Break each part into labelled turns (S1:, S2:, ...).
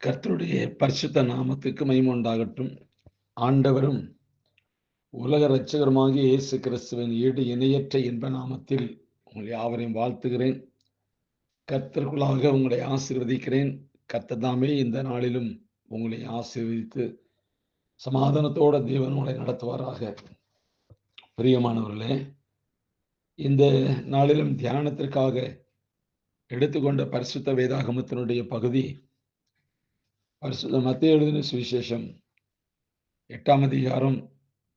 S1: கர்த்தருடைய பரிசுத்த நாமத்துக்கு மகிமை உண்டாகட்டும். ஆண்டவரும் உலக இரட்சகருமாகிய இயேசு கிறிஸ்துவின் ஈடு இணையற்ற இன்ப நாமத்தில் உங்களை யாவரையும் வாழ்த்துகிறேன். கர்த்தருக்குள்ளாக உங்களை ஆசீர்வதிக்கிறேன். கர்த்தர் தாமே இந்த நாளிலும் உங்களை ஆசீர்வதித்து சமாதானத்தோட தேவன் உங்களை நடத்துவாராக. பிரியமானவர்களே, இந்த நாளிலும் தியானத்திற்காக எடுத்துக்கொண்ட பரிசுத்த வேதாகமத்தினுடைய பகுதி பரிசுத்த மத்தேயு எழுதின சுவிசேஷம் 8ஆம் அதிகாரம்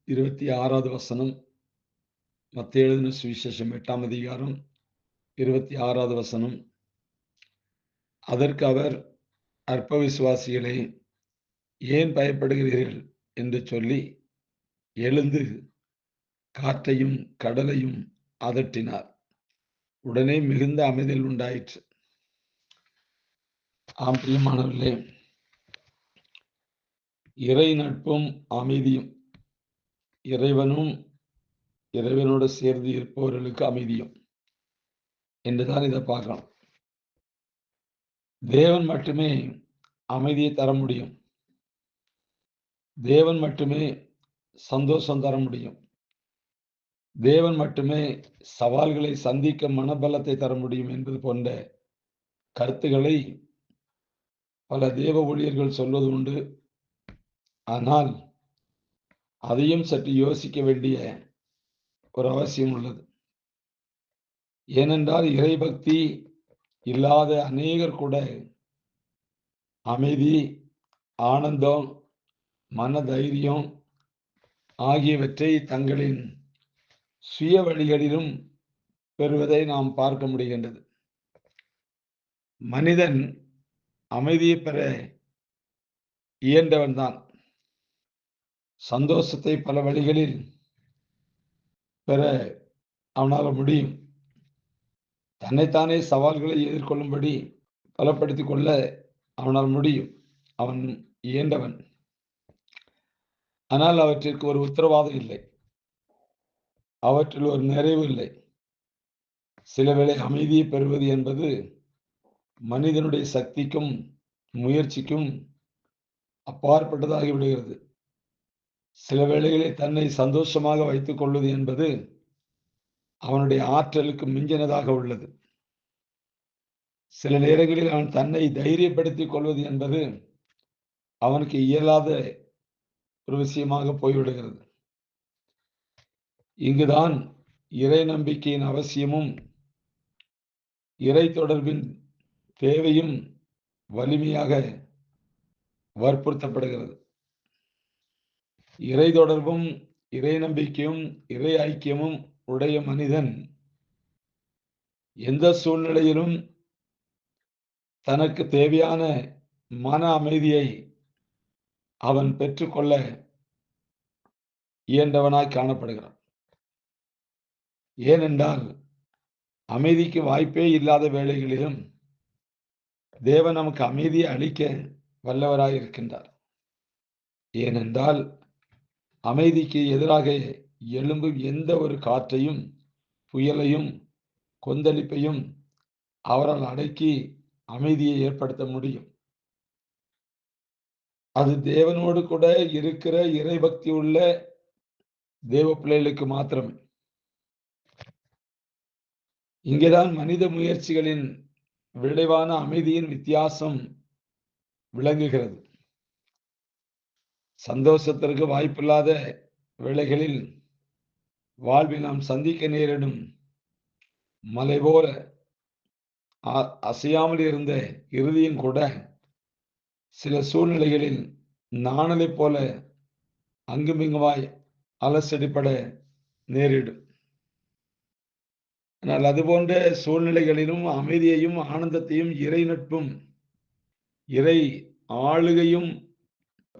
S1: 26வது வசனம். மத்தேயு எழுதின சுவிசேஷம் 8ஆம் அதிகாரம் 26வது வசனம். அதற்கு அவர், அற்ப விசுவாசிகளே, ஏன் பயப்படுகிறீர்கள் என்று சொல்லி எழுந்து காற்றையும் கடலையும் அதட்டினார். உடனே மிகுந்த அமைதல் உண்டாயிற்று. ஆம் பிரியமானவர்களே, இறை நட்பும் அமைதியும், இறைவனும் இறைவனோடு சேர்ந்து இருப்பவர்களுக்கு அமைதியும் என்றுதான் இதை பார்க்கலாம். தேவன் மட்டுமே அமைதியை தர முடியும். தேவன் மட்டுமே சந்தோஷம் தர முடியும். தேவன் மட்டுமே சவால்களை சந்திக்க மனபலத்தை தர முடியும் என்பது போன்ற கருத்துக்களை பல தேவ ஊழியர்கள் சொல்வது உண்டு. ஆனால் அதையும் சற்று யோசிக்க வேண்டிய ஒரு அவசியம் உள்ளது. ஏனென்றால் இறைபக்தி இல்லாத அநேகர் கூட அமைதி, ஆனந்தம், மனதைரியம் ஆகியவற்றை தங்களின் சுய வழிகளிலும் பெறுவதை நாம் பார்க்க முடிகின்றது. மனிதன் அமைதியை பெற இயன்றவன்தான். சந்தோஷத்தை பல வழிகளில் பெற அவனால் முடியும். தன்னைத்தானே சவால்களை எதிர்கொள்ளும்படி பலப்படுத்திக் கொள்ள அவனால் முடியும். அவன் இயன்றவன். ஆனால் அவற்றிற்கு ஒரு உத்தரவாதம் இல்லை. அவற்றில் ஒரு நிறைவு இல்லை. சில வேளை அமைதியை பெறுவது என்பது மனிதனுடைய சக்திக்கும் முயற்சிக்கும் அப்பாற்பட்டதாகி விடுகிறது. சில வேளைகளில் தன்னை சந்தோஷமாக வைத்துக் கொள்வது என்பது அவனுடைய ஆற்றலுக்கு மிஞ்சினதாக உள்ளது. சில நேரங்களில் அவன் தன்னை தைரியப்படுத்திக் கொள்வது என்பது அவனுக்கு இயலாத ஒரு விஷயமாக போய்விடுகிறது. இங்குதான் இறை நம்பிக்கையின் அவசியமும் இறை தொடர்பின் தேவையும் வலிமையாக வற்புறுத்தப்படுகிறது. இறை தொடர்பும் இறை நம்பிக்கையும் இறை ஐக்கியமும் உடைய மனிதன் எந்த சூழ்நிலையிலும் தனக்கு தேவையான மன அமைதியை அவன் பெற்றுக்கொள்ள இயன்றவனாய் காணப்படுகிறான். ஏனென்றால் அமைதிக்கு வாய்ப்பே இல்லாத வேளைகளிலும் தேவன் நமக்கு அமைதியை அளிக்க வல்லவராய் இருக்கின்றார். ஏனென்றால் அமைதிக்கு எதிராக எழும்பும் எந்த ஒரு காற்றையும், புயலையும், கொந்தளிப்பையும் அவரால் அடக்கி அமைதியை ஏற்படுத்த முடியும். அது தேவனோடு கூட இருக்கிற இறைபக்தி உள்ள தேவ பிள்ளைகளுக்கு மாத்திரமே. இங்கேதான் மனித முயற்சிகளின் விளைவான அமைதியின் வித்தியாசம் விளங்குகிறது. சந்தோஷத்திற்கு வாய்ப்பில்லாத வேளைகளில் வாழ்வில் நாம் சந்திக்க நேரிடும் மலை போல அசையாமல் இருந்த இறுதியும் கூட சில சூழ்நிலைகளில் நாணலை போல அங்குமிங்குமாய் அலசடிப்பட நேரிடும். ஆனால் அதுபோன்ற சூழ்நிலைகளிலும் அமைதியையும் ஆனந்தத்தையும் இறை நட்பும் இறை ஆளுகையும்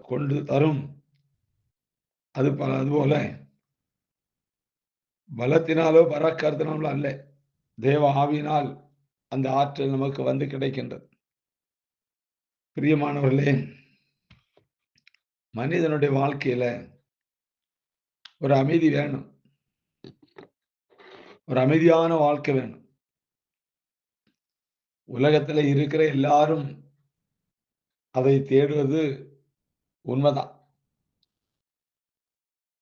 S1: கொண்டு தரும். அதுபோல பலத்தினாலோ பராக்கிரத்தினாலோ அல்ல, தேவ ஆவியினால் அந்த ஆற்றல் நமக்கு வந்து கிடைக்கின்றது. பிரியமானவர்களே, மனிதனுடைய வாழ்க்கையில ஒரு அமைதி வேணும். ஒரு அமைதியான வாழ்க்கை வேணும். உலகத்துல இருக்கிற எல்லாரும் அதை தேடுவது உண்மைதான்.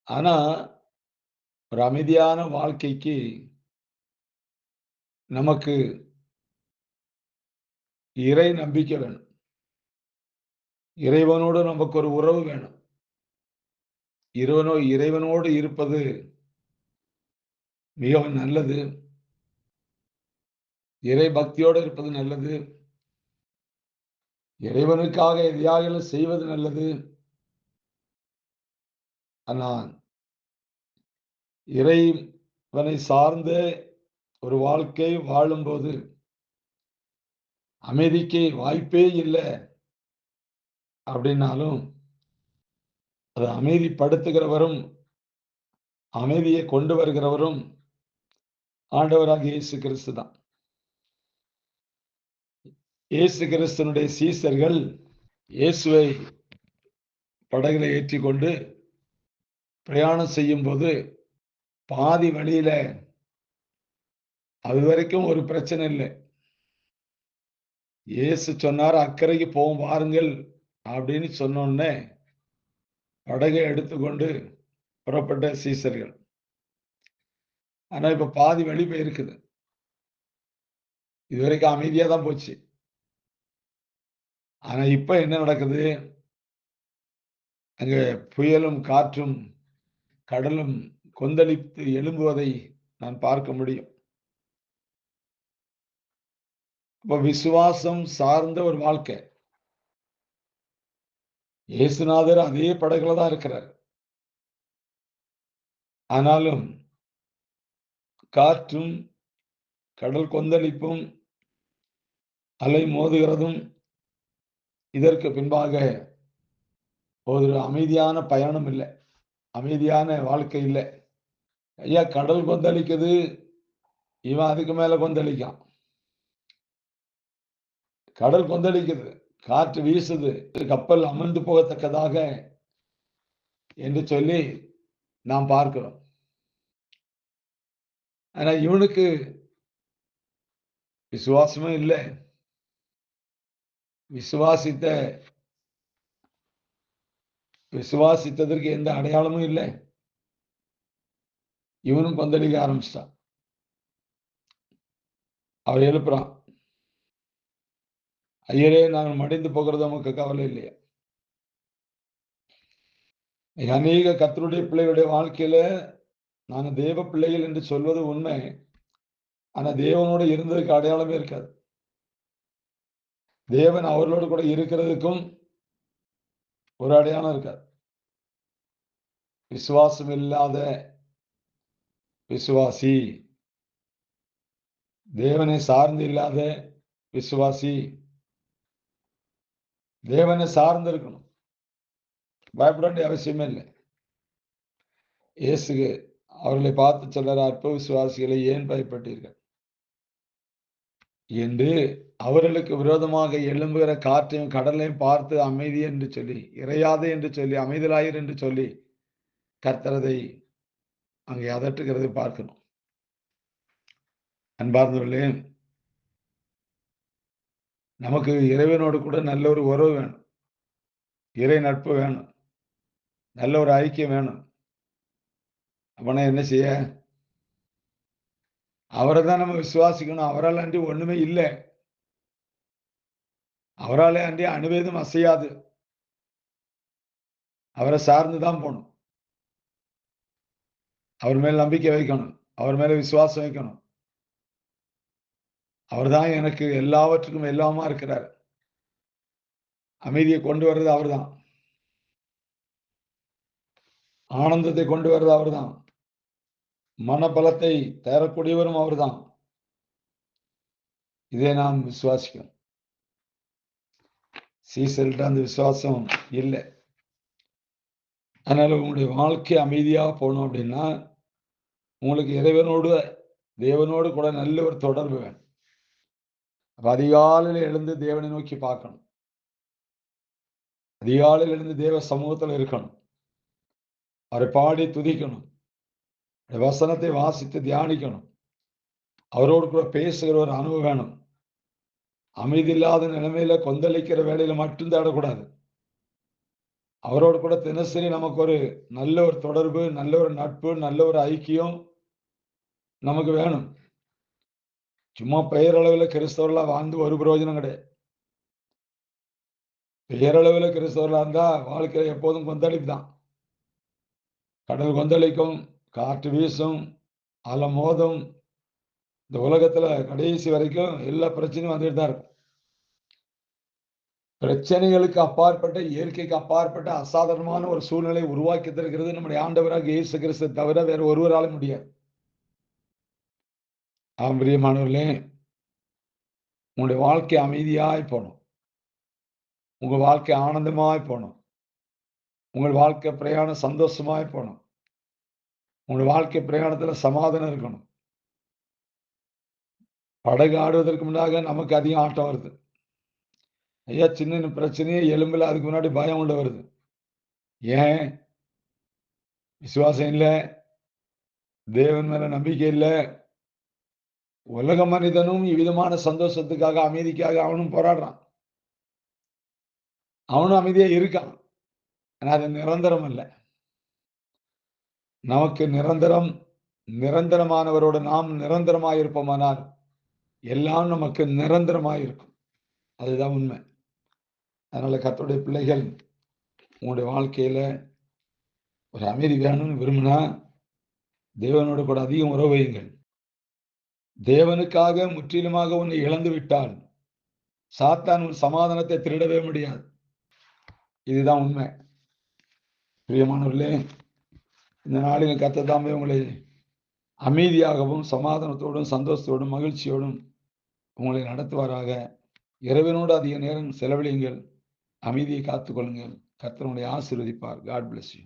S1: ஆனா, ஒரு அமைதியான வாழ்க்கைக்கு நமக்கு இறை நம்பிக்கை வேணும். இறைவனோடு நமக்கு ஒரு உறவு வேணும். இறைவனோடு இருப்பது மிகவும் நல்லது. இறை பக்தியோடு இருப்பது நல்லது. இறைவனுக்காக எதையாகிலும் செய்வது நல்லது. ஆனால் இறைவனை சார்ந்த ஒரு வாழ்க்கை வாழும்போது அமைதிக்கு வாய்ப்பே இல்ல அப்படின்னாலும், அதை அமைதிப்படுத்துகிறவரும், அமைதியை கொண்டு வருகிறவரும் ஆண்டவராகிய இயேசு கிறிஸ்து தான். இயேசு கிறிஸ்துவினுடைய சீசர்கள் இயேசுவை படகில ஏற்றிக்கொண்டு பிரயாணம் செய்யும்போது, பாதி வழியில அதுவரைக்கும் ஒரு பிரச்சனை இல்ல. இயேசு சொன்னார், "அக்கரைக்கு போவோம் வாருங்கள்" அப்படின்னு சொன்னோனே, படகை எடுத்துக்கொண்டு புறப்பட்ட சீசர்கள். ஆனா, இப்ப பாதி வழி போயிருக்குது. இதுவரைக்கும் அமைதியா தான் போச்சு. ஆனா, இப்ப என்ன நடக்குது? அங்க புயலும், காற்றும், கடலும் கொந்தளித்து எழும்புவதை நான் பார்க்க முடியும். அப்ப விசுவாசம் சார்ந்த ஒரு வாழ்க்கை. இயேசுநாதர் அதே படகுல தான் இருக்கிறார். ஆனாலும் காற்றும், கடல் கொந்தளிப்பும், அலை மோதுகிறதும், இதற்கு பின்பாக ஒரு அமைதியான பயணம் இல்ல. அமைதியான வாழ்க்கை இல்ல. ஐயா கடல் கொந்தளிக்குது, இவன் அதுக்கு மேல கொந்தளிக்கான். கடல் கொந்தளிக்குது, காற்று வீசுது, கப்பல் அமிழ்ந்து போகத்தக்கதாக என்று சொல்லி நாம் பார்க்கிறோம். ஆனா இவனுக்கு விசுவாசமே இல்ல. விசுவாசித்ததற்கு எந்த அடையாளமும் இல்ல. இவனும் கொந்தளிக்க ஆரம்பிச்சிட்டான். அவர் எழுப்புறான். ஐயரே நாங்கள் மடிந்து போகிறது நமக்கு கவலை இல்லையா? அநேக கர்த்தருடைய பிள்ளைகளுடைய வாழ்க்கையில நாங்க தேவ பிள்ளைகள் என்று சொல்வது உண்மை. ஆனா தேவனோடு இருந்ததுக்கு அடையாளமே இருக்காது. தேவன் அவர்களோடு கூட இருக்கிறதுக்கும் ஒரு அடையாளம் இருக்காது. விசுவாசம் இல்லாத விசுவாசி, தேவனை சார்ந்து இல்லாத விசுவாசி, தேவனை சார்ந்து இருக்கணும். பயப்பட வேண்டிய அவசியமே இல்லை. இயேசு அவர்களை பார்த்து சொல்றார், அற்ப விசுவாசிகளை ஏன் பயப்பட்டீர்கள் என்று அவர்களுக்கு விரோதமாக எழும்புகிற காற்றையும் கடலையும் பார்த்து அமைதி என்று சொல்லி, இறையாதே என்று சொல்லி, அமைதலாயிர் என்று சொல்லி கர்த்தரதை அங்கே அதட்டுகிறதை பார்க்கணும். அன்பார்ந்தவர்களே, நமக்கு இறைவனோடு கூட நல்ல ஒரு உறவு வேணும். இறை நட்பு வேணும். நல்ல ஒரு ஐக்கியம் வேணும். அப்பனா என்ன செய்ய? அவரை தான் நம்ம விசுவாசிக்கணும். அவரால் அன்றி ஒண்ணுமே இல்ல. அவராலே அன்றி அணுவேதும் அசையாது. அவரை சார்ந்து தான் போணும். அவர் மேல் நம்பிக்கை வைக்கணும். அவர் மேல விசுவாசம் வைக்கணும். அவர்தான் எனக்கு எல்லாவற்றுக்கும் எல்லாமா இருக்கிறார். அமைதியை கொண்டு வர்றது அவர்தான். ஆனந்தத்தை கொண்டு வர்றது அவர்தான். மனபலத்தை தரக்கூடியவரும் அவர்தான். இதை நாம் விசுவாசிக்கணும். சீசல்ட்ட அந்த விசுவாசம் இல்ல. அதனால உங்களுடைய வாழ்க்கை அமைதியா போகணும் அப்படின்னா, உங்களுக்கு இறைவனோடு, தேவனோடு கூட நல்ல ஒரு தொடர்பு வேணும். அப்ப அதிகாலையில எழுந்து தேவனை நோக்கி பார்க்கணும். அதிகாலையில எழுந்து தேவ சமூகத்துல இருக்கணும். அவரை பாடி துதிக்கணும். வசனத்தை வாசித்து தியானிக்கணும். அவரோடு கூட பேசுகிற ஒரு அனுபவம் வேணும். அமைதி இல்லாத நிலைமையில கொந்தளிக்கிற வேலையில மட்டும் தேடக்கூடாது. அவரோடு கூட தினசரி நமக்கு ஒரு நல்ல ஒரு தொடர்பு, நல்ல ஒரு நட்பு, நல்ல ஒரு ஐக்கியம் நமக்கு வேணும். சும்மா பெயரளவில கிறிஸ்தவர்களா வாழ்ந்து ஒரு பிரயோஜனம் கிடையாது. பெயரளவில கிறிஸ்தவர்களா இருந்தா வாழ்க்கையில எப்போதும் கொந்தளிப்பு தான். கடல் கொந்தளிக்கும், காற்று வீசும், அலை மோதும். இந்த உலகத்துல கடைசி வரைக்கும் எல்லா பிரச்சனையும் வந்துட்டு தான் இருக்கும். பிரச்சனைகளுக்கு அப்பாற்பட்ட, இயற்கைக்கு அப்பாற்பட்ட அசாதாரணமான ஒரு சூழ்நிலை உருவாக்கி தருகிறது நம்முடைய ஆண்டவராகிய இயேசு கிறிஸ்து தவிர வேற ஒருவராலும் முடியாது. ஆம் பிரியமானவர்களே, உங்களுடைய வாழ்க்கை அமைதியாய் போணும். உங்க வாழ்க்கை ஆனந்தமாய் போணும். உங்கள் வாழ்க்கை பிரயாணம் சந்தோஷமாய் போணும். உங்கள் வாழ்க்கை பிரயாணத்துல சமாதானம் இருக்கணும். படகு ஆடுவதற்கு முன்னாக நமக்கு அதிகம் ஆட்டம் வருது. ஐயா சின்ன பிரச்சனையே எலும்புல அதுக்கு முன்னாடி பயம் உள்ள வருது. ஏன்? விசுவாசம் இல்ல, தேவன் மேல நம்பிக்கை இல்ல. உலக மனிதனும் இவ்விதமான சந்தோஷத்துக்காக, அமைதிக்காக அவனும் போராடுறான். அவனும் அமைதியா இருக்கான். ஆனா அது நிரந்தரம் அல்ல. நமக்கு நிரந்தரம், நிரந்தரமானவரோடு நாம் நிரந்தரமாய் இருப்போமானால், எல்லாம் நமக்கு நிரந்தரமாய் இருக்கும். அதுதான் உண்மை. அதனால கர்த்தருடைய பிள்ளைகள், உங்களுடைய வாழ்க்கையில ஒரு அமைதி வேணும்னு விரும்பினா, தேவனோடு கூட அதிகம் உறவு வையுங்கள். தேவனுக்காக முற்றிலுமாக உன்னை இழந்து விட்டால், சாத்தான் உன் சமாதானத்தை திருடவே முடியாது. இதுதான் உண்மை. பிரியமானவர்களே, இந்த நாளில் கர்த்தர் தாமே உங்களை அமைதியாகவும், சமாதானத்தோடும், சந்தோஷத்தோடும், மகிழ்ச்சியோடும் உங்களை நடத்துவாராக. இறைவனோடு அதிக நேரம் செலவழியுங்கள். அமைதியை காத்துக்கொள்ளுங்கள். கர்த்தர் உங்களை ஆசீர்வதிப்பார். God bless you.